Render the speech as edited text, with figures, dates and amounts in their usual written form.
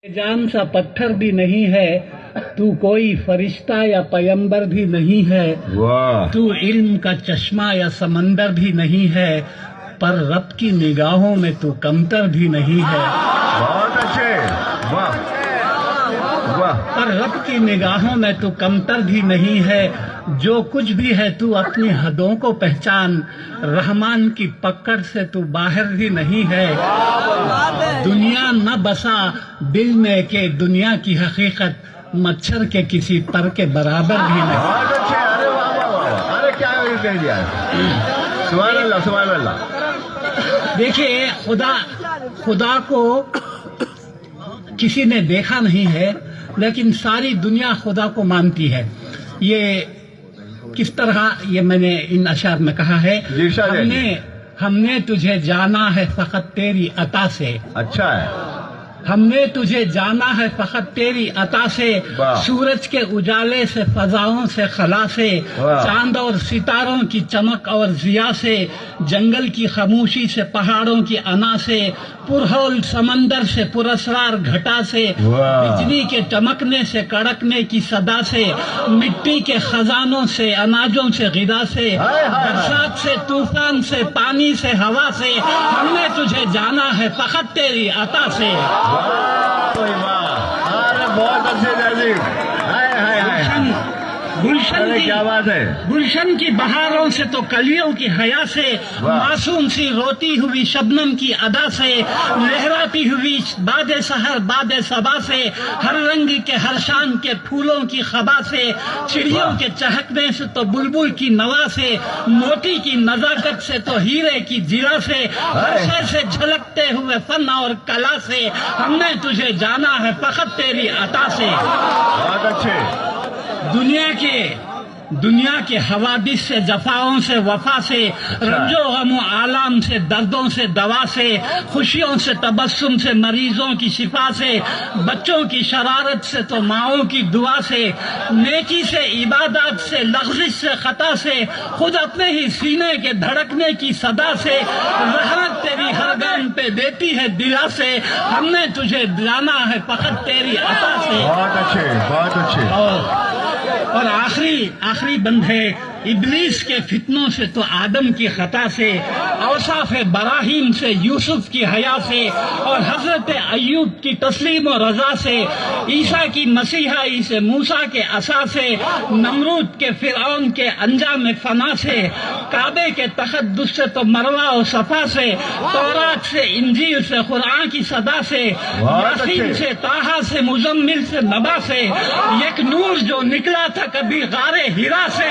جان سا پتھر بھی نہیں ہے، تو کوئی فرشتہ یا پیمبر بھی نہیں ہے، تو علم کا چشمہ یا سمندر بھی نہیں ہے، پر رب کی نگاہوں میں تو کمتر بھی نہیں ہے۔ بہت اچھے، واہ واہ۔ پر رب کی نگاہوں میں تو کمتر بھی نہیں ہے، جو کچھ بھی ہے تو اپنی حدوں کو پہچان، رحمان کی پکڑ سے تو باہر بھی نہیں ہے۔ دنیا نہ بسا دل میں کہ دنیا کی حقیقت مچھر کے کسی پر کے برابر بھی نہیں۔ بہت اچھے، ارے واہ واہ واہ، ارے کیا کہہ دیا ہے، سبحان اللہ سبحان اللہ۔ دیکھیے، خدا کو کسی نے دیکھا نہیں ہے، لیکن ساری دنیا خدا کو مانتی ہے۔ یہ کس طرح، یہ میں نے ان اشعار میں کہا ہے، ہم نے تجھے جانا ہے فقط تیری عطا سے۔ اچھا ہے، ہم نے تجھے جانا ہے فقط تیری عطا سے، سورج کے اجالے سے، فضاؤں سے، خلا سے، چاند اور ستاروں کی چمک اور ضیاء سے، جنگل کی خاموشی سے، پہاڑوں کی انا سے، پرہول سمندر سے، پراسرار گھٹا سے، بجلی کے چمکنے سے، کڑکنے کی صدا سے، مٹی کے خزانوں سے، اناجوں سے، غذا سے، برسات سے، طوفان سے، پانی سے، ہوا سے، ہم نے تجھے جانا ہے فقط تیری عطا سے۔ بہت اچھے جی، گلشن کی بہاروں سے تو کلیوں کی حیا سے، معصوم سی روتی ہوئی شبنم کی ادا سے، لہراتی ہوئی باد سحر باد صبا سے، ہر رنگ کے ہر شان کے پھولوں کی خبا سے، چڑیوں کے چہکنے سے تو بلبل کی نوا سے، موتی کی نزاکت سے تو ہیرے کی جرا سے، ہر شے سے جھلکتے ہوئے فن اور کلا سے، ہم نے تجھے جانا ہے فقط تیری عطا سے۔ بہت اچھے۔ دنیا کے حوادث سے، جفاؤں سے، وفا سے، رنج و غم و آلام سے، دردوں سے، دوا سے، خوشیوں سے، تبسم سے، مریضوں کی شفا سے، بچوں کی شرارت سے تو ماؤں کی دعا سے، نیکی سے، عبادات سے، لغزش سے، خطا سے، خود اپنے ہی سینے کے دھڑکنے کی صدا سے، رحمت تیری ہر گام پہ دیتی ہے دلا سے، ہم نے تجھے جانا ہے فقط تیری عطا سے۔ بہت اچھے، بہت اچھے۔ اور آخری بند ہے، ابلیس کے فتنوں سے تو آدم کی خطا سے، اوصاف براہیم سے، یوسف کی حیا سے، اور حضرت ایوب کی تسلیم و رضا سے، عیسیٰ کی مسیحائی سے، موسیٰ کے عصا سے، نمرود کے فرعون کے انجام فنا سے، کعبے کے تقدس سے تو مروہ و صفا سے، تورات سے، انجیل سے، قرآن کی صدا سے، یاسین سے، طٰہٰ سے، مزمل سے، نبا سے، ایک نور جو نکلا تھا کبھی غار ہرا سے،